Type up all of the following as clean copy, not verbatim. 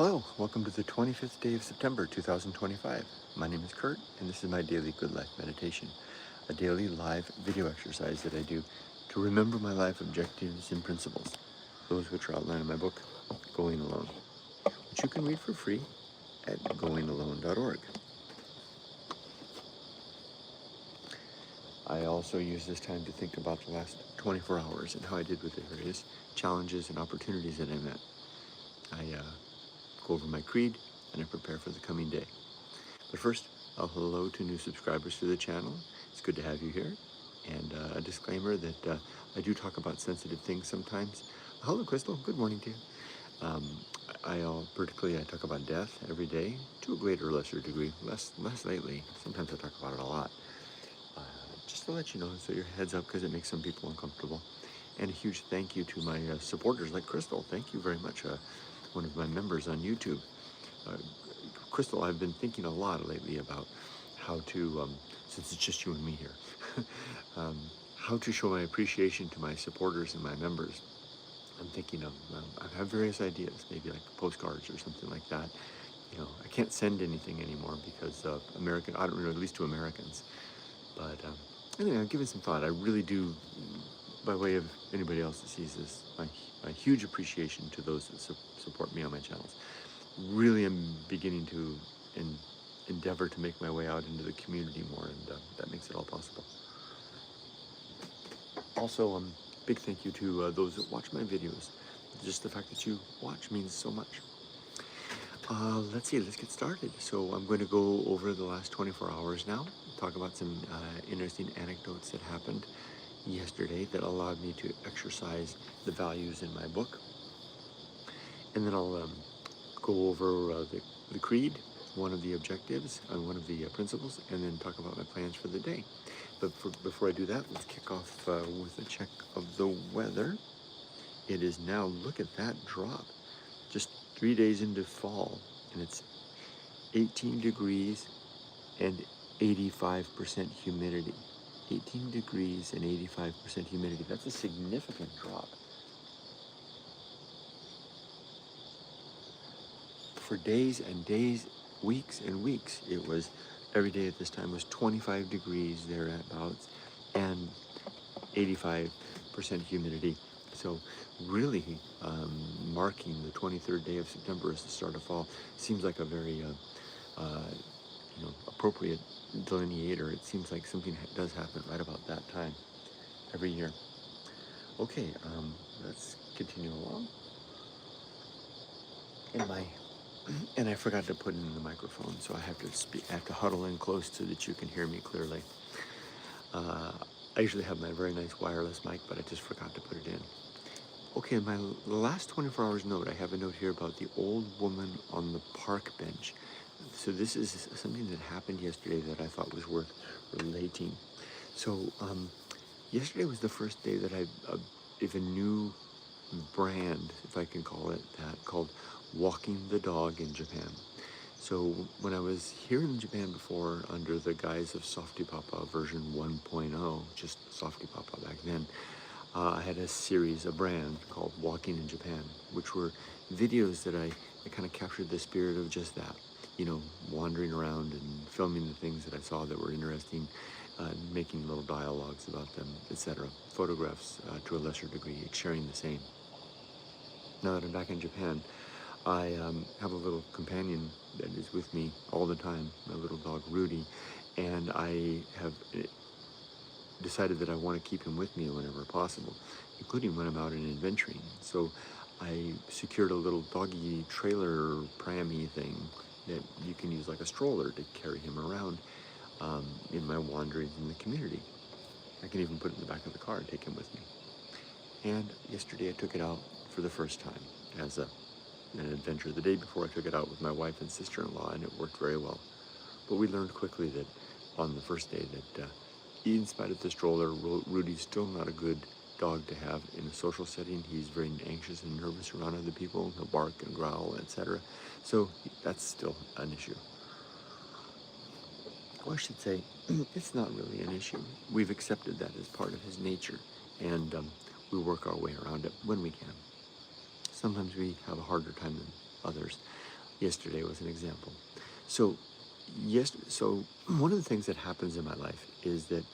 Hello, welcome to the 25th day of September 2025. My name is Kurt, and this is my daily Good Life Meditation, a daily live video exercise that I do to remember my life objectives and principles, those which are outlined in my book, Going Alone, which you can read for free at goingalone.org. I also use this time to think about the last 24 hours and how I did with the various challenges and opportunities that I met. I go over my creed, and I prepare for the coming day. But first, a hello to new subscribers to the channel. It's good to have you here. And a disclaimer that I do talk about sensitive things sometimes. Hello, Crystal. Good morning to you. Particularly I talk about death every day to a greater or lesser degree. Less lately. Sometimes I talk about it a lot. Just to let you know, so your heads up, because it makes some people uncomfortable. And a huge thank you to my supporters like Crystal. Thank you very much. One of my members on YouTube. Crystal, I've been thinking a lot lately about how to, since it's just you and me here, how to show my appreciation to my supporters and my members. I'm thinking of, I have various ideas, maybe like postcards or something like that. You know, I can't send anything anymore because of I don't know, at least to Americans. But anyway, I'm giving some thought. I really do, by way of anybody else that sees this, my huge appreciation to those that support me on my channels. Really am beginning to endeavor to make my way out into the community more, and that makes it all possible. Also, big thank you to those that watch my videos. Just the fact that you watch means so much. Let's get started. So I'm going to go over the last 24 hours now, talk about some interesting anecdotes that happened yesterday that allowed me to exercise the values in my book. And then I'll go over the creed, one of the objectives, and one of the principles, and then talk about my plans for the day. But before I do that, let's kick off with a check of the weather. It is now, look at that drop, just 3 days into fall, and it's 18 degrees and 85% humidity. 18 degrees and 85% humidity. That's a significant drop. For days and days, weeks and weeks, it was, every day at this time was 25 degrees thereabouts and 85% humidity. So really marking the 23rd day of September as the start of fall seems like a very appropriate delineator. It seems like something does happen right about that time every year. Okay, let's continue along. And I forgot to put in the microphone, so I have to speak. I have to huddle in close so that you can hear me clearly. I usually have my very nice wireless mic, but I just forgot to put it in. Okay, in the last 24 hours note, I have a note here about the old woman on the park bench. So this is something that happened yesterday that I thought was worth relating. So yesterday was the first day that I of a new brand, if I can call it that, called Walking the Dog in Japan. So when I was here in Japan before under the guise of softypapa version 1.0, just softypapa back then, I had a brand called Walking in Japan, which were videos that I kind of captured the spirit of just that. You know, wandering around and filming the things that I saw that were interesting, making little dialogues about them, etc. Photographs to a lesser degree, sharing the same. Now that I'm back in Japan, I have a little companion that is with me all the time, my little dog Rudy, and I have decided that I want to keep him with me whenever possible, including when I'm out and adventuring. So I secured a little doggy trailer pram-y thing that you can use like a stroller to carry him around in my wanderings in the community. I can even put it in the back of the car and take him with me. And yesterday I took it out for the first time as an adventure. The day before I took it out with my wife and sister-in-law, and it worked very well. But we learned quickly that on the first day that in spite of the stroller, Rudy's still not a good dog to have in a social setting. He's very anxious and nervous around other people. He'll bark and growl, etc. So that's still an issue. Or I should say, it's not really an issue. We've accepted that as part of his nature, and we work our way around it when we can. Sometimes we have a harder time than others, yesterday was an example. So, yes, so one of the things that happens in my life is that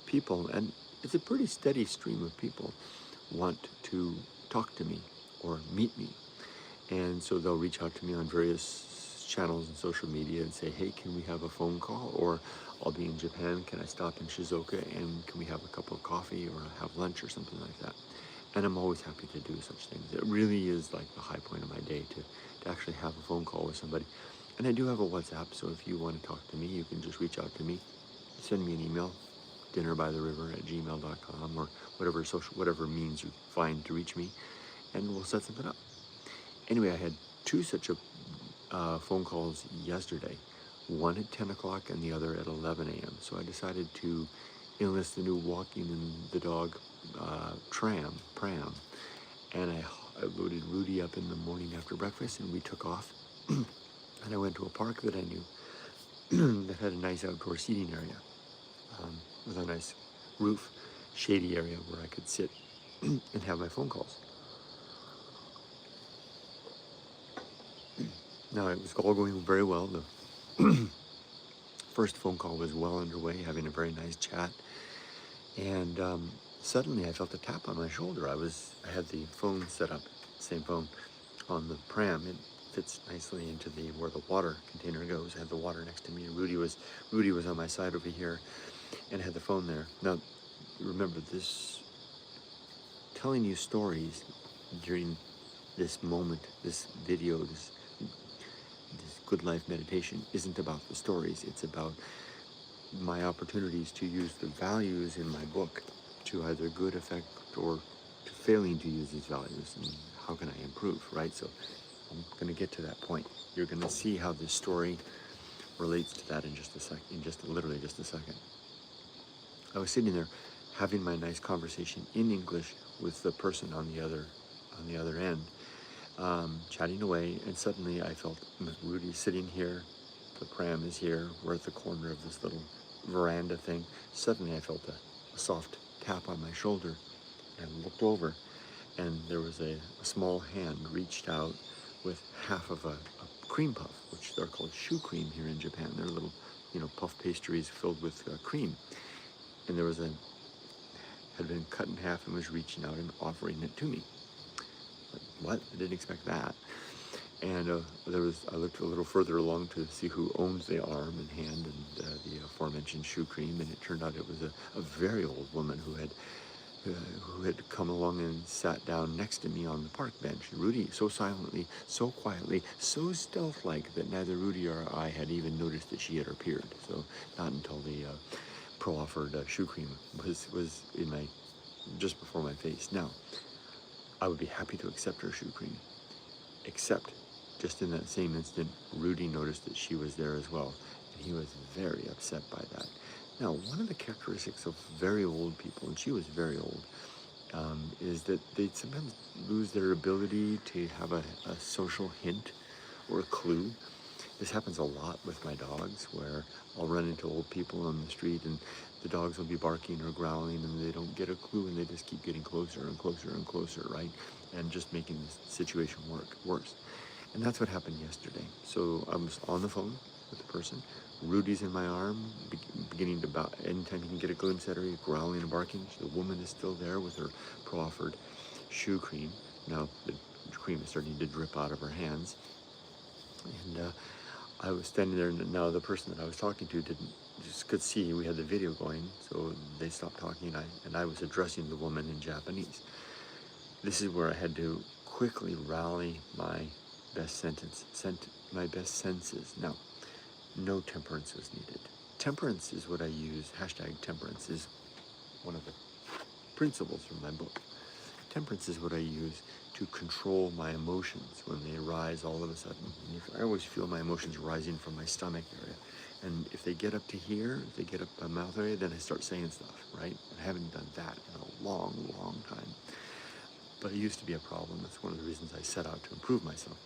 people, and it's a pretty steady stream of people, want to talk to me or meet me. And so they'll reach out to me on various channels and social media and say, hey, can we have a phone call? Or I'll be in Japan, can I stop in Shizuoka and can we have a cup of coffee or have lunch or something like that? And I'm always happy to do such things. It really is like the high point of my day to actually have a phone call with somebody. And I do have a WhatsApp, so if you want to talk to me, you can just reach out to me. Send me an email, dinnerbytheriver@gmail.com, or whatever means you find to reach me, and we'll set something up. Anyway, I had two such phone calls yesterday, one at 10 o'clock and the other at 11 a.m. So I decided to enlist the new walking and the dog pram, and I loaded Rudy up in the morning after breakfast, and we took off. And I went to a park that I knew that had a nice outdoor seating area with a nice roof, shady area where I could sit and have my phone calls. Now, it was all going very well. The first phone call was well underway, having a very nice chat. And suddenly I felt a tap on my shoulder. I had the phone set up, same phone, on the pram. It fits nicely into where the water container goes. I had the water next to me. Rudy was on my side over here and had the phone there. Now, remember, this telling you stories during this moment, this video, this good life meditation isn't about the stories. It's about my opportunities to use the values in my book to either good effect or to failing to use these values, and how can I improve, right? So I'm going to get to that point. You're going to see how this story relates to that in just a second, literally just a second. I was sitting there having my nice conversation in English with the person on the other end, chatting away, and suddenly I felt Rudy sitting here, the pram is here, we're at the corner of this little veranda thing. Suddenly I felt a soft tap on my shoulder, and I looked over, and there was a small hand reached out with half of a cream puff, which they're called shoe cream here in Japan. They're little, puff pastries filled with cream. And had been cut in half and was reaching out and offering it to me. Like, what? I didn't expect that. And I looked a little further along to see who owns the arm and hand and the aforementioned shoe cream, and it turned out it was a very old woman who had come along and sat down next to me on the park bench. Rudy, so silently, so quietly, so stealth-like that neither Rudy or I had even noticed that she had appeared. So not until the pro-offered shoe cream was in just before my face. Now, I would be happy to accept her shoe cream, except just in that same instant, Rudy noticed that she was there as well, and he was very upset by that. Now, one of the characteristics of very old people, and she was very old, is that they sometimes lose their ability to have a social hint or a clue. This happens a lot with my dogs, where I'll run into old people on the street and the dogs will be barking or growling and they don't get a clue, and they just keep getting closer and closer and closer, right? And just making the situation worse. And that's what happened yesterday. So I was on the phone with the person. Rudy's in my arm, beginning to bow. Anytime he can get a glimpse at her, he's growling and barking. The woman is still there with her proffered shoe cream. Now the cream is starting to drip out of her hands. And I was standing there, and now the person that I was talking to could see we had the video going, so they stopped talking, and I was addressing the woman in Japanese. This is where I had to quickly rally my best senses. Now, no temperance was needed. Temperance is what I use. #temperance is one of the principles from my book. Temperance is what I use to control my emotions when they arise all of a sudden. I always feel my emotions rising from my stomach area. And if they get up to here, if they get up my mouth area, then I start saying stuff, right? I haven't done that in a long, long time. But it used to be a problem. That's one of the reasons I set out to improve myself.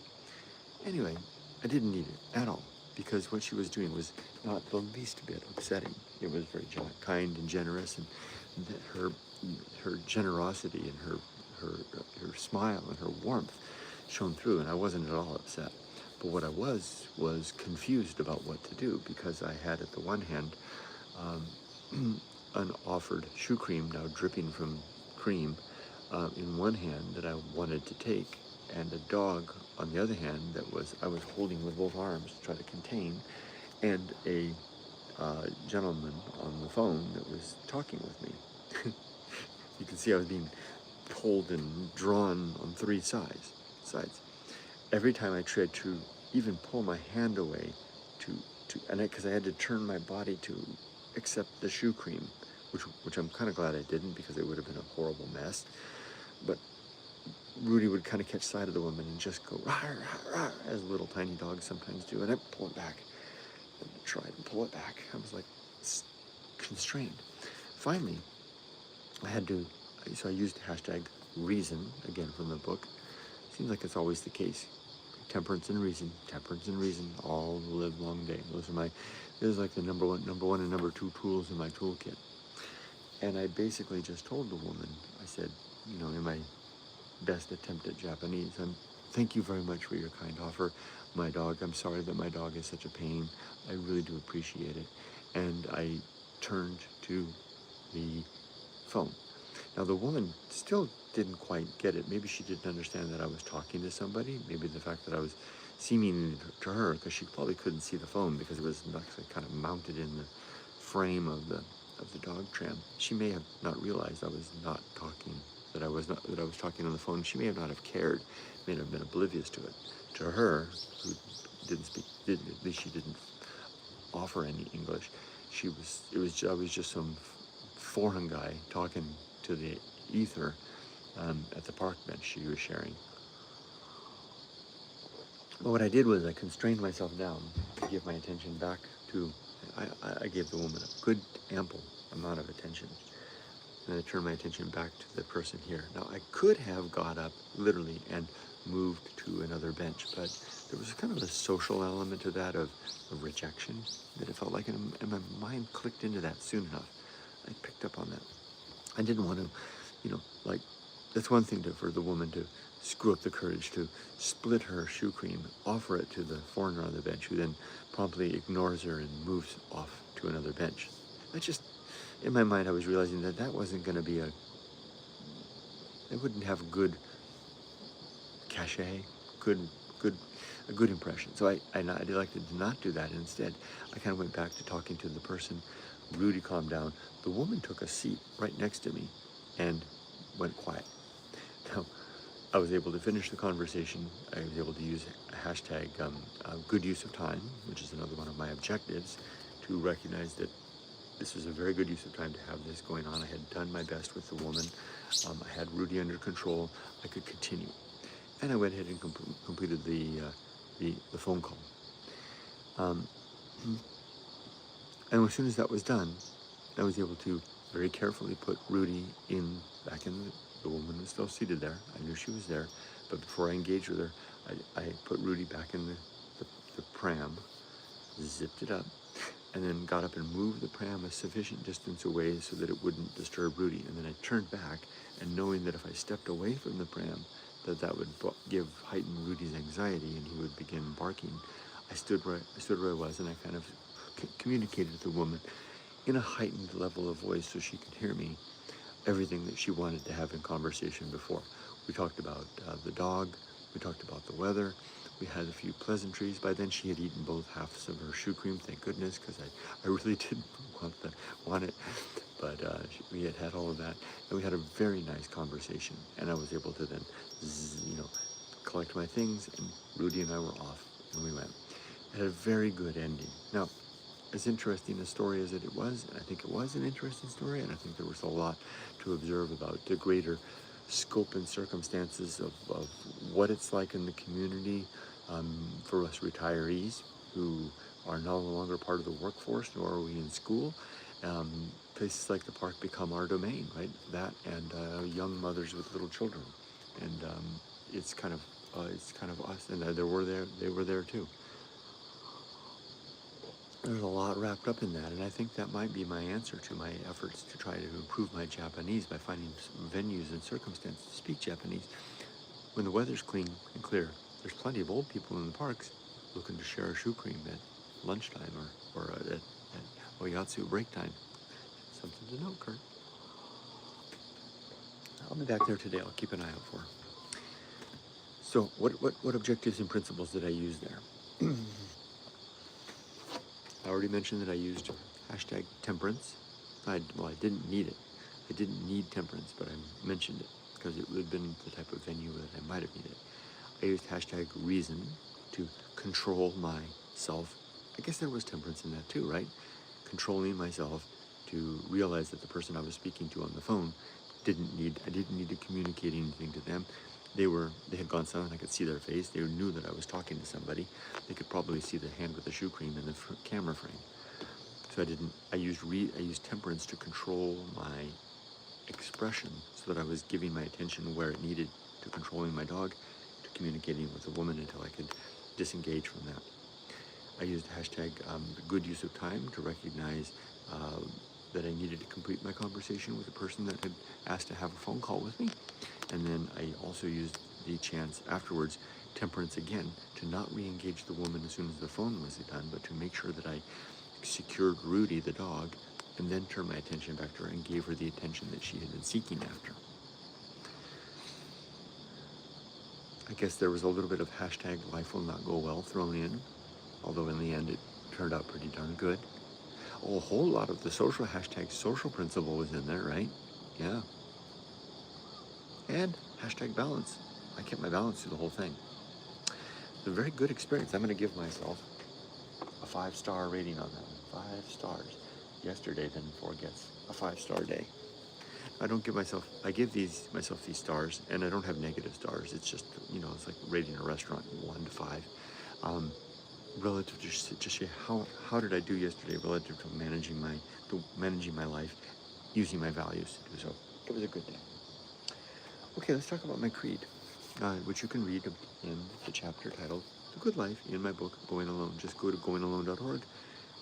Anyway, I didn't need it at all, because what she was doing was not the least bit upsetting. It was very kind and generous, and her generosity and her smile and her warmth shone through, and I wasn't at all upset. But what I was confused about what to do, because I had at the one hand unoffered shoe cream, now dripping from cream, in one hand that I wanted to take, and a dog on the other hand that I was holding with both arms to try to contain, and a gentleman on the phone that was talking with me. You can see I was being pulled and drawn on three sides. Every time I tried to even pull my hand away because I had to turn my body to accept the shoe cream, which I'm kind of glad I didn't, because it would have been a horrible mess. But Rudy would kind of catch sight of the woman and just go rawr, rawr, rawr, as little tiny dogs sometimes do, and I'd pull it back and try and pull it back. I was like constrained. Finally, so I used hashtag reason, again from the book. Seems like it's always the case. Temperance and reason, all the live long day. This is like the number one and number two tools in my toolkit. And I basically just told the woman, I said, in my best attempt at Japanese, thank you very much for your kind offer. I'm sorry that my dog is such a pain. I really do appreciate it. And I turned to the phone. Now the woman still didn't quite get it. Maybe she didn't understand that I was talking to somebody. Maybe the fact that I was seeming to her, because she probably couldn't see the phone because it was actually kind of mounted in the frame of the dog tram. She may have not realized I was not talking, that I was talking on the phone. She may have not have cared, may have been oblivious to it. To her, who at least she didn't offer any English. I was just some foreign guy talking to the ether at the park bench she was sharing. But what I did was I constrained myself down to give my attention back to, I gave the woman a good, ample amount of attention. And I turned my attention back to the person here. Now, I could have got up, literally, and moved to another bench, but there was kind of a social element to that of rejection that it felt like, and my mind clicked into that soon enough. I picked up on that. I didn't want to, that's one thing for the woman to screw up the courage to split her shoe cream, offer it to the foreigner on the bench, who then promptly ignores her and moves off to another bench. In my mind, I was realizing that wasn't going to be it wouldn't have good cachet, a good impression. So I elected to not do that. Instead, I kind of went back to talking to the person. Rudy calmed down. The woman took a seat right next to me and went quiet. Now, I was able to finish the conversation. I was able to use a hashtag good use of time, which is another one of my objectives, to recognize that this was a very good use of time to have this going on. I had done my best with the woman. I had Rudy under control. I could continue. And I went ahead and completed the phone call. And as soon as that was done, I was able to very carefully put Rudy back in. The woman was still seated there. I knew she was there. But before I engaged with her, I put Rudy back in the pram, zipped it up, and then got up and moved the pram a sufficient distance away so that it wouldn't disturb Rudy. And then I turned back, and knowing that if I stepped away from the pram, that would heighten Rudy's anxiety, and he would begin barking. I stood where I was, and I kind of communicated to the woman in a heightened level of voice so she could hear me everything that she wanted to have in conversation before. We talked about the dog, we talked about the weather, we had a few pleasantries. By then she had eaten both halves of her shoe cream, thank goodness, because I really didn't want it, but we had all of that, and we had a very nice conversation, and I was able to then, collect my things, and Rudy and I were off, and we went. It had a very good ending. Now, as interesting a story as it was, and I think it was an interesting story, and I think there was a lot to observe about the greater scope and circumstances of what it's like in the community for us retirees who are no longer part of the workforce, nor are we in school. Places like the park become our domain, right? That and young mothers with little children, and it's kind of us, and they were there too. There's a lot wrapped up in that, and I think that might be my answer to my efforts to try to improve my Japanese by finding venues and circumstances to speak Japanese. When the weather's clean and clear, there's plenty of old people in the parks. looking to share a shoe cream at lunchtime or at Oyatsu break time. Something to note, Kurt. I'll be back there today. I'll keep an eye out for her. So what objectives and principles did I use there? I already mentioned that I used hashtag temperance. I didn't need it. I didn't need temperance, but I mentioned it because it would have been the type of venue that I might have needed. I used hashtag reason to control myself. I guess there was temperance in that too, right? Controlling myself to realize that the person I was speaking to on the phone I didn't need to communicate anything to them. They had gone silent. I could see their face. They knew that I was talking to somebody. They could probably see the hand with the shoe cream in the camera frame. So I used temperance to control my expression so that I was giving my attention where it needed, to controlling my dog, to communicating with the woman until I could disengage from that. I used hashtag good use of time to recognize that I needed to complete my conversation with the person that had asked to have a phone call with me. And then I also used the chance afterwards, temperance again, to not re-engage the woman as soon as the phone was done, but to make sure that I secured Rudy, the dog, and then turned my attention back to her and gave her the attention that she had been seeking after. I guess there was a little bit of hashtag life will not go well thrown in, although in the end it turned out pretty darn good. Oh, a whole lot of the social hashtag social principle was in there, right? Yeah. And hashtag balance. I kept my balance through the whole thing. It's a very good experience. I'm going to give myself a 5-star rating on that one. 5 stars. Yesterday then forgets a 5-star day. I give myself these stars, and I don't have negative stars. It's just, it's like rating a restaurant 1 to 5. Relative to just how did I do yesterday relative to managing my life, using my values to do so. It was a good day. Okay, let's talk about my creed, which you can read in the chapter titled The Good Life in my book, Going Alone. Just go to goingalone.org,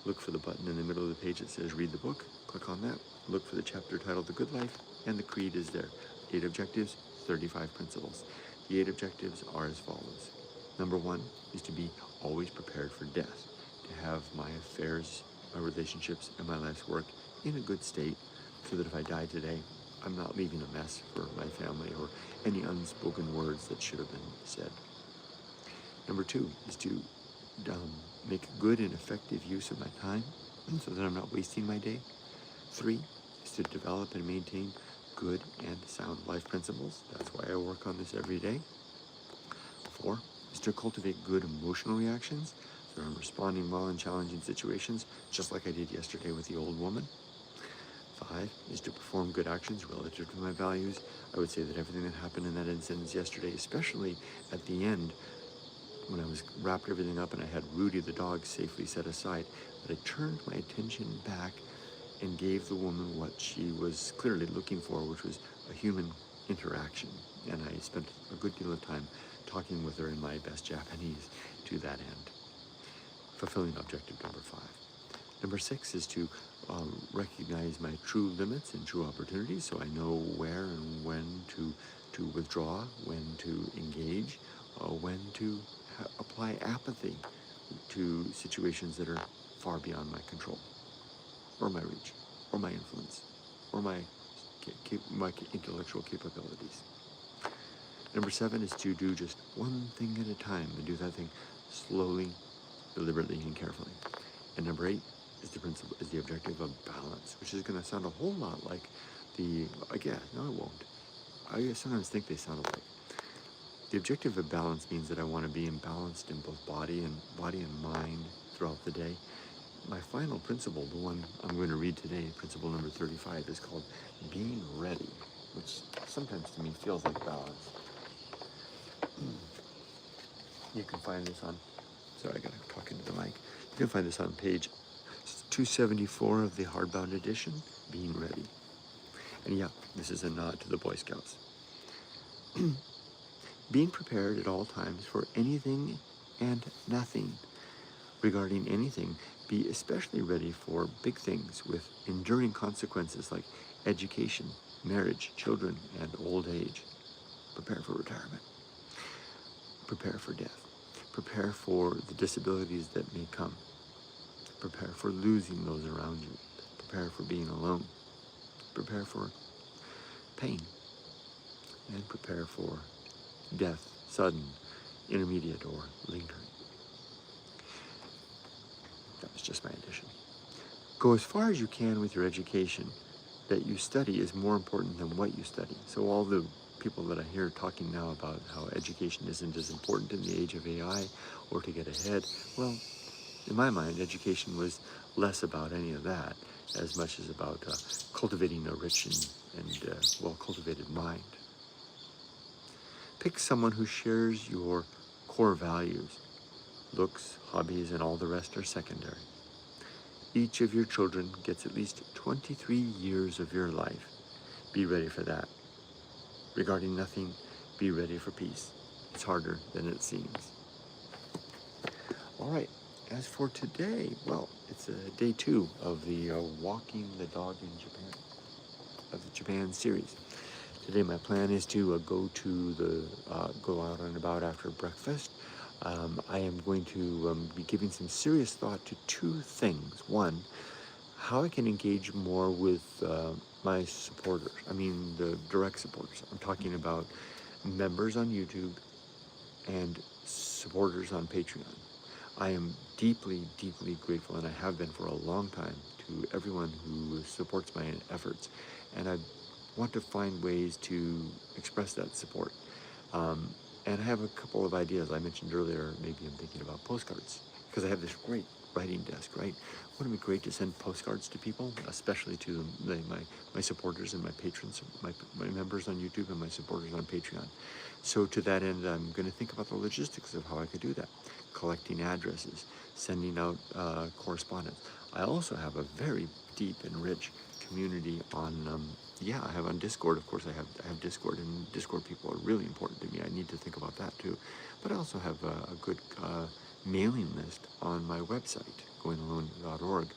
look for the button in the middle of the page that says read the book, click on that, look for the chapter titled The Good Life, and the creed is there. 8 objectives, 35 principles. The 8 objectives are as follows. Number 1 is to be always prepared for death, to have my affairs, my relationships, and my life's work in a good state so that if I die today, I'm not leaving a mess for my family or any unspoken words that should have been said. Number 2 is to make good and effective use of my time so that I'm not wasting my day. 3 is to develop and maintain good and sound life principles. That's why I work on this every day. 4 is to cultivate good emotional reactions, so I'm responding well in challenging situations, just like I did yesterday with the old woman. 5 is to perform good actions relative to my values. I would say that everything that happened in that incident yesterday, especially at the end, when I was wrapped everything up and I had Rudy the dog safely set aside, that I turned my attention back and gave the woman what she was clearly looking for, which was a human interaction. And I spent a good deal of time talking with her in my best Japanese to that end, fulfilling objective number 5. Number 6 is to recognize my true limits and true opportunities, so I know where and when to withdraw, when to engage, when to apply apathy to situations that are far beyond my control, or my reach, or my influence, or my intellectual capabilities. Number 7 is to do just one thing at a time and do that thing slowly, deliberately, and carefully. And number 8 is the objective of balance, which is going to sound a whole lot like it won't. I sometimes think they sound alike. The objective of balance means that I want to be imbalanced in both body and mind throughout the day. My final principle, the one I'm going to read today, principle number 35, is called being ready, which sometimes to me feels like balance. You can find this on, sorry, I got to talk into the mic. You can find this on page 274 of the hardbound edition, Being Ready. And yeah, this is a nod to the Boy Scouts. Being prepared at all times for anything and nothing. Regarding anything, be especially ready for big things with enduring consequences like education, marriage, children, and old age. Prepare for retirement. Prepare for death. Prepare for the disabilities that may come. Prepare for losing those around you. Prepare for being alone. Prepare for pain. And prepare for death, sudden, intermediate, or lingering. That was just my addition. Go as far as you can with your education. That you study is more important than what you study. So all the people that I hear talking now about how education isn't as important in the age of AI or to get ahead, well, in my mind, education was less about any of that, as much as about cultivating a rich and well-cultivated mind. Pick someone who shares your core values. Looks, hobbies, and all the rest are secondary. Each of your children gets at least 23 years of your life. Be ready for that. Regarding nothing, be ready for peace. It's harder than it seems. All right, as for today, well, it's day 2 of the Walking the Dog in Japan, of the Japan series. Today my plan is to go out and about after breakfast. I am going to be giving some serious thought to 2 things. One, how I can engage more with my supporters. I mean, the direct supporters. I'm talking about members on YouTube and supporters on Patreon. I am deeply, deeply grateful, and I have been for a long time, to everyone who supports my efforts. And I want to find ways to express that support. And I have a couple of ideas. I mentioned earlier, maybe I'm thinking about postcards, because I have this great writing desk, right? Wouldn't it be great to send postcards to people, especially to my supporters and my patrons, my members on YouTube and my supporters on Patreon. So to that end, I'm going to think about the logistics of how I could do that. Collecting addresses, sending out correspondence. I also have a very deep and rich community on, I have on Discord. Of course, I have Discord, and Discord people are really important to me. I need to think about that too. But I also have a good mailing list on my website, goingalone.org.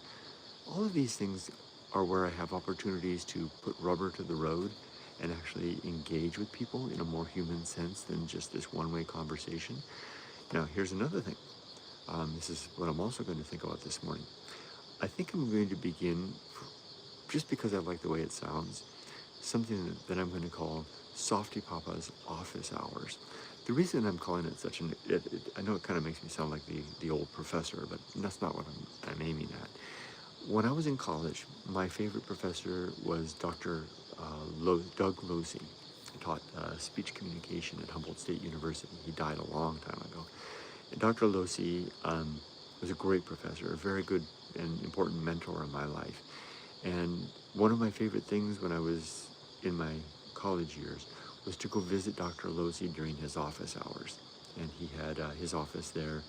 All of these things are where I have opportunities to put rubber to the road and actually engage with people in a more human sense than just this one-way conversation. Now, here's another thing. This is what I'm also going to think about this morning. I think I'm going to begin, just because I like the way it sounds, something that I'm going to call Softypapa's office hours. The reason I'm calling it such I know it kind of makes me sound like the old professor, but that's not what I'm aiming at. When I was in college, my favorite professor was Dr. Doug Losey. He taught speech communication at Humboldt State University. He died a long time ago. And Dr. Losey was a great professor, a very good and important mentor in my life. And one of my favorite things when I was in my college years was to go visit Dr. Losey during his office hours. And he had his office there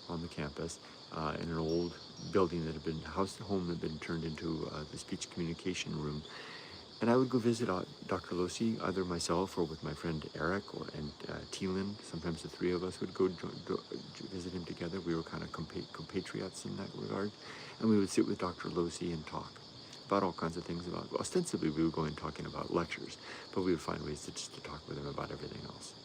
on the campus in an old building that had been home that had been turned into the speech communication room. And I would go visit Dr. Losey, either myself or with my friend Eric and Thielen. Sometimes the 3 of us would go visit him together. We were kind of compatriots in that regard. And we would sit with Dr. Losey and talk about all kinds of things. Ostensibly, we would go in talking about lectures, but we would find ways to talk with him about everything else.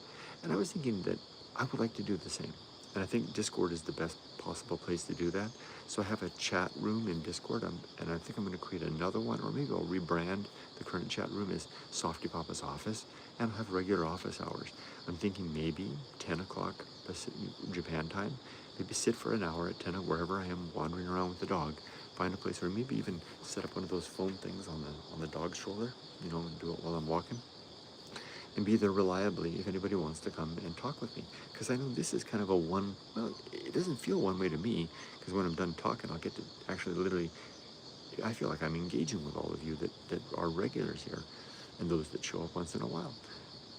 And I was thinking that I would like to do the same. And I think Discord is the best possible place to do that. So I have a chat room in Discord, and I think I'm going to create another one, or maybe I'll rebrand the current chat room as Softypapa's office, and I'll have regular office hours. I'm thinking maybe 10 o'clock Japan time, maybe sit for an hour at 10 wherever I am wandering around with the dog, find a place where maybe even set up one of those phone things on the dog stroller, and do it while I'm walking. And be there reliably if anybody wants to come and talk with me. Because I know this is kind of it doesn't feel one way to me, because when I'm done talking, I'll get to actually literally, I feel like I'm engaging with all of you that are regulars here, and those that show up once in a while.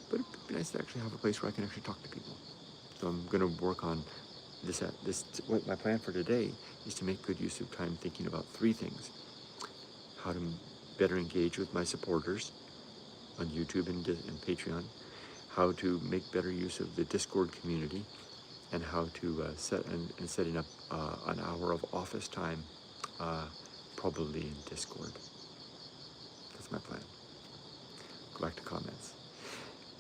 But it'd be nice to actually have a place where I can actually talk to people. So I'm going to work on this. What my plan for today is to make good use of time thinking about 3 things. How to better engage with my supporters on YouTube and Patreon, how to make better use of the Discord community, and how to setting up an hour of office time, probably in Discord. That's my plan. Go back to comments.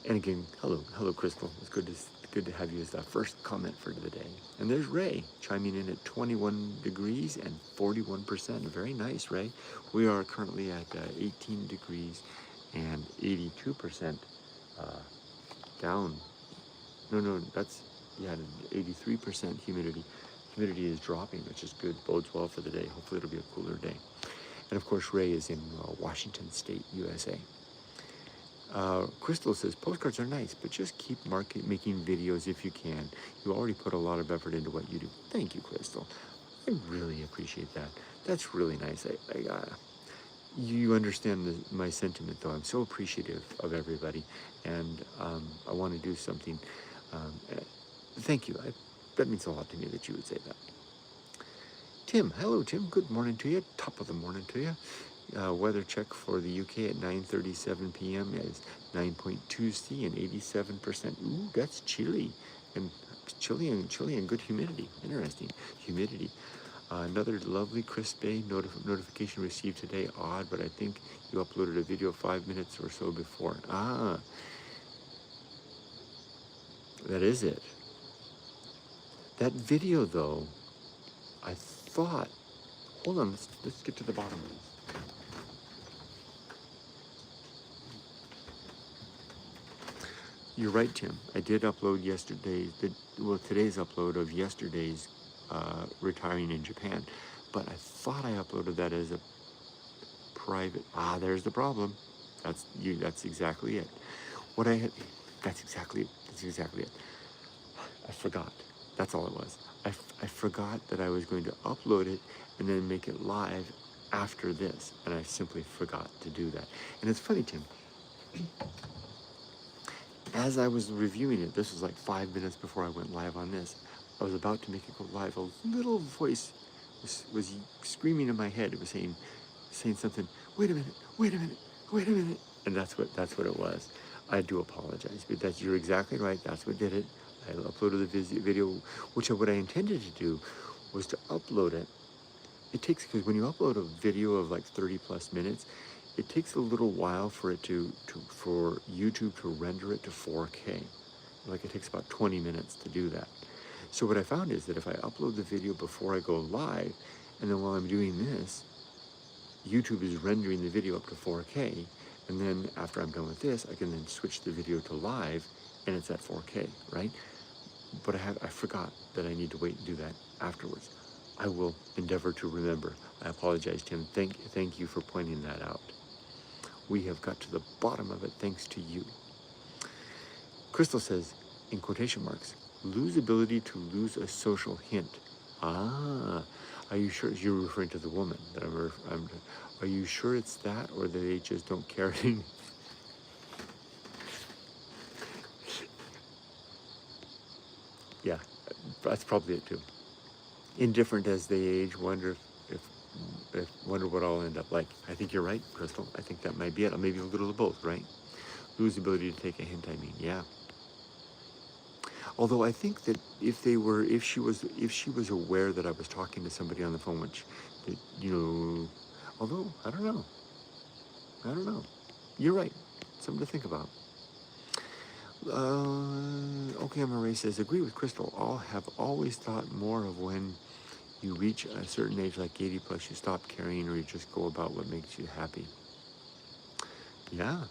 And again, hello, Crystal. It's good good to have you as the first comment for the day. And there's Ray chiming in at 21 degrees and 41%. Very nice, Ray. We are currently at 18 degrees and 82% down. No, that's, yeah, 83% humidity. Humidity is dropping, which is good, bodes well for the day. Hopefully it'll be a cooler day. And of course, Ray is in Washington State, USA. Crystal says, postcards are nice, but just keep making videos if you can. You already put a lot of effort into what you do. Thank you, Crystal. I really appreciate that. That's really nice. You understand my sentiment, though. I'm so appreciative of everybody, and I want to do something. Thank you. That means a lot to me that you would say that. Tim, hello, Tim. Good morning to you. Top of the morning to you. Weather check for the UK at 9:37 p.m. is 9.2 C and 87%. Ooh, that's chilly and good humidity. Interesting humidity. Another lovely crisp day. Notification received today. Odd, but I think you uploaded a video 5 minutes or so before. Ah, that is it. That video, though, I thought. Hold on. Let's get to the bottom of this. You're right, Tim. I did upload today's upload of yesterday's retiring in Japan, but I thought I uploaded that as a private. There's the problem. That's exactly it. That's exactly it. I forgot. That's all it was. I forgot that I was going to upload it and then make it live after this, and I simply forgot to do that. And it's funny, Tim. As I was reviewing it, this was like 5 minutes before I went live on this. I was about to make it go live. A little voice was screaming in my head. It was saying something. Wait a minute. And that's what it was. I do apologize, but you're exactly right. That's what did it. I uploaded the video, what I intended to do was to upload it. It takes, because when you upload a video of like 30 plus minutes, it takes a little while for it for YouTube to render it to 4K. Like it takes about 20 minutes to do that. So what I found is that if I upload the video before I go live, and then while I'm doing this, YouTube is rendering the video up to 4K, and then after I'm done with this, I can then switch the video to live, and it's at 4K, right? But I forgot that I need to wait and do that afterwards. I will endeavor to remember. I apologize, Tim. Thank you for pointing that out. We have got to the bottom of it thanks to you. Crystal says, in quotation marks, lose ability to lose a social hint. Are you sure you're referring to the woman that are you sure it's that, or that they just don't care? Yeah, that's probably it too. Indifferent as they age, wonder what I'll end up like. I think you're right, Crystal. I think that might be it. Maybe a little of both, right? Lose the ability to take a hint, yeah. Although I think that if she was aware that I was talking to somebody on the phone, which, although, I don't know. You're right. Something to think about. Okay, Marie says, agree with Crystal. Have always thought more of when you reach a certain age, like 80 plus, you stop caring, or you just go about what makes you happy. Yeah,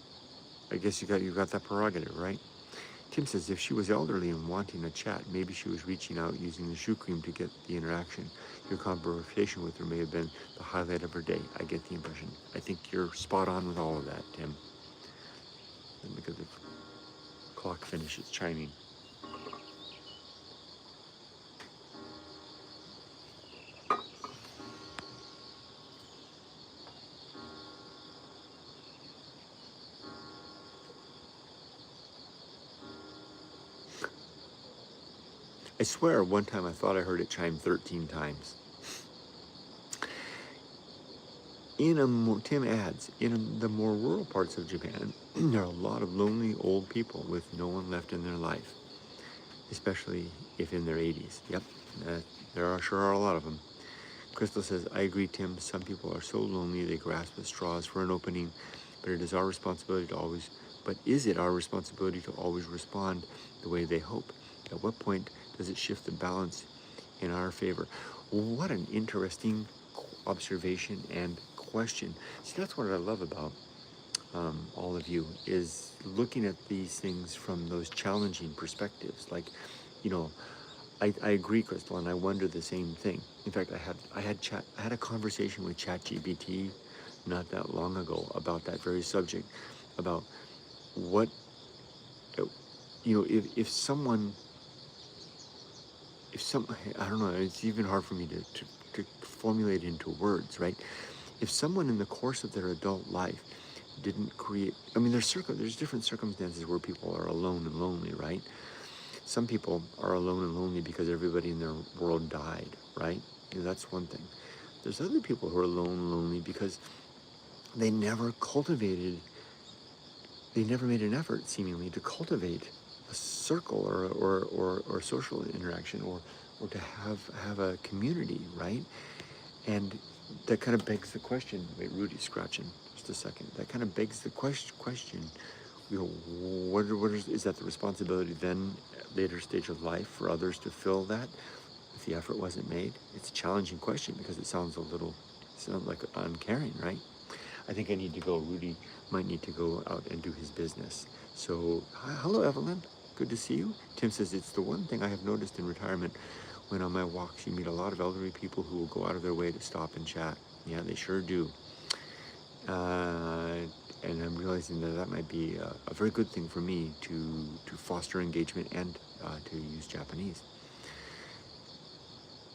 I guess you got that prerogative, right? Tim says, if she was elderly and wanting a chat, maybe she was reaching out using the shoe cream to get the interaction. Your conversation with her may have been the highlight of her day. I get the impression. I think you're spot on with all of that, Tim. Let me get the clock finishes chiming. I swear one time I thought I heard it chime 13 times. Tim adds, in the more rural parts of Japan, there are a lot of lonely old people with no one left in their life, especially if in their 80s. Yep, there sure are a lot of them. Crystal says, I agree, Tim. Some people are so lonely they grasp at straws for an opening, but is it our responsibility to always respond the way they hope? At what point does it shift the balance in our favor? What an interesting observation and question. See, that's what I love about all of you, is looking at these things from those challenging perspectives. Like, you know, I agree, Crystal, and I wonder the same thing. In fact, I had a conversation with ChatGPT not that long ago about that very subject, about what, you know, if someone, I don't know, it's even hard for me to formulate into words, right? If someone in the course of their adult life didn't create, I mean, there's different circumstances where people are alone and lonely, right? Some people are alone and lonely because everybody in their world died, right? You know, that's one thing. There's other people who are alone and lonely because they never made an effort, seemingly, to cultivate a circle or social interaction or to have a community, right? And that kind of begs the question. Wait, Rudy's scratching. Just a second. That kind of begs the question. You know, is that the responsibility then, at later stage of life, for others to fill that if the effort wasn't made? It's a challenging question because it sounds like uncaring, right? I think I need to go. Rudy might need to go out and do his business. So, hello, Evelyn. Good to see you. Tim says, it's the one thing I have noticed in retirement. When on my walks, you meet a lot of elderly people who will go out of their way to stop and chat. Yeah, they sure do. And I'm realizing that might be a very good thing for me to foster engagement and to use Japanese.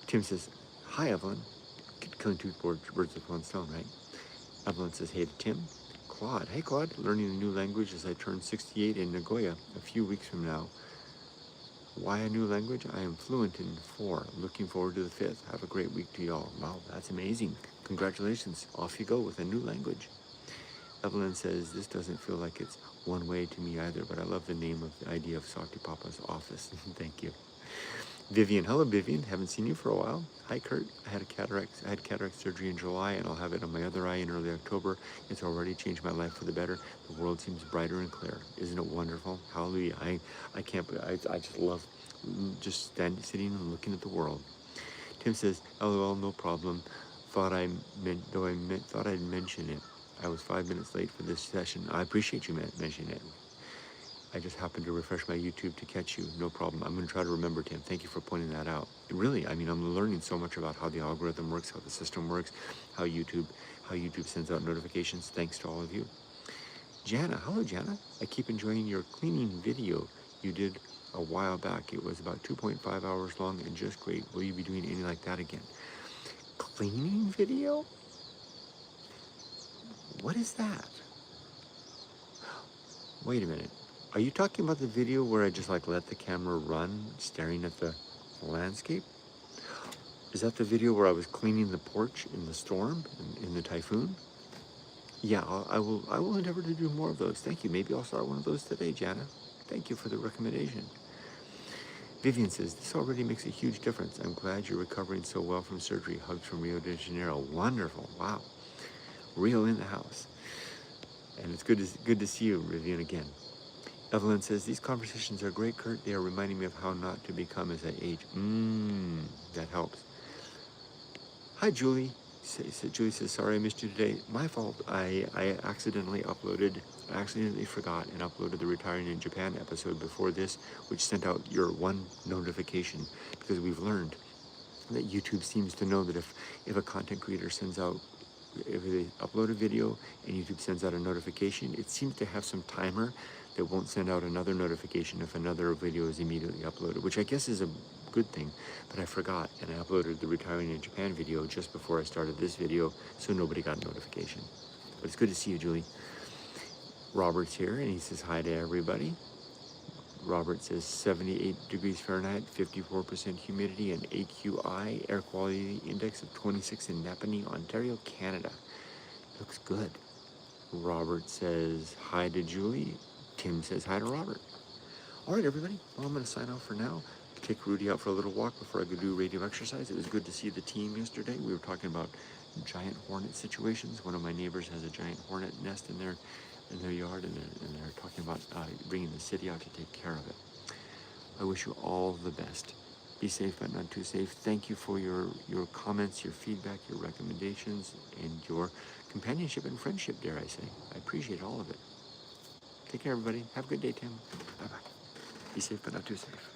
Tim says, hi, Evelyn. Killing two birds with one stone, right? Evelyn says, hey to Tim. Claude, hey Claude, learning a new language as I turn 68 in Nagoya a few weeks from now. Why a new language? I am fluent in 4. Looking forward to the 5th. Have a great week to y'all. Wow, that's amazing. Congratulations. Off you go with a new language. Evelyn says, this doesn't feel like it's one way to me either, but I love the name of the idea of softypapa's office. Thank you. Vivian, hello Vivian. Haven't seen you for a while. Hi Kurt. I had cataract surgery in July, and I'll have it on my other eye in early October. It's already changed my life for the better. The world seems brighter and clearer. Isn't it wonderful? Hallelujah. I can't. I just love just sitting and looking at the world. Tim says, LOL, no problem. Thought I'd mention it. I was 5 minutes late for this session. I appreciate you mentioning it. I just happened to refresh my YouTube to catch you. No problem. I'm going to try to remember, Tim. Thank you for pointing that out. Really, I mean, I'm learning so much about how the algorithm works, how the system works, how YouTube sends out notifications. Thanks to all of you. Jana, hello, Jana. I keep enjoying your cleaning video you did a while back. It was about 2.5 hours long and just great. Will you be doing any like that again? Cleaning video? What is that? Wait a minute. Are you talking about the video where I just like let the camera run, staring at the landscape? Is that the video where I was cleaning the porch in the storm, in the typhoon? Yeah, I will endeavor to do more of those. Thank you. Maybe I'll start one of those today, Jana. Thank you for the recommendation. Vivian says, this already makes a huge difference. I'm glad you're recovering so well from surgery. Hugs from Rio de Janeiro. Wonderful. Wow. Rio in the house. And it's good to see you, Vivian, again. Evelyn says, these conversations are great, Kurt. They are reminding me of how not to become as I age. That helps. Hi, Julie. Julie says, sorry I missed you today. My fault. I accidentally forgot and uploaded the Retiring in Japan episode before this, which sent out your one notification, because we've learned that YouTube seems to know that if a content creator if they upload a video and YouTube sends out a notification, it seems to have some timer that won't send out another notification if another video is immediately uploaded, which I guess is a good thing, but I forgot, and I uploaded the Retiring in Japan video just before I started this video, so nobody got a notification. But it's good to see you, Julie. Robert's here, and he says hi to everybody. Robert says 78 degrees Fahrenheit, 54% humidity, and AQI, air quality index of 26 in Napanee, Ontario, Canada. Looks good. Robert says hi to Julie. Tim says hi to Robert. All right, everybody. Well, I'm going to sign off for now. Take Rudy out for a little walk before I go do radio exercise. It was good to see the team yesterday. We were talking about giant hornet situations. One of my neighbors has a giant hornet nest in their yard, and they're talking about bringing the city out to take care of it. I wish you all the best. Be safe, but not too safe. Thank you for your comments, your feedback, your recommendations, and your companionship and friendship, dare I say. I appreciate all of it. Take care, everybody. Have a good day, Tim. Bye-bye. Be safe, but not too safe.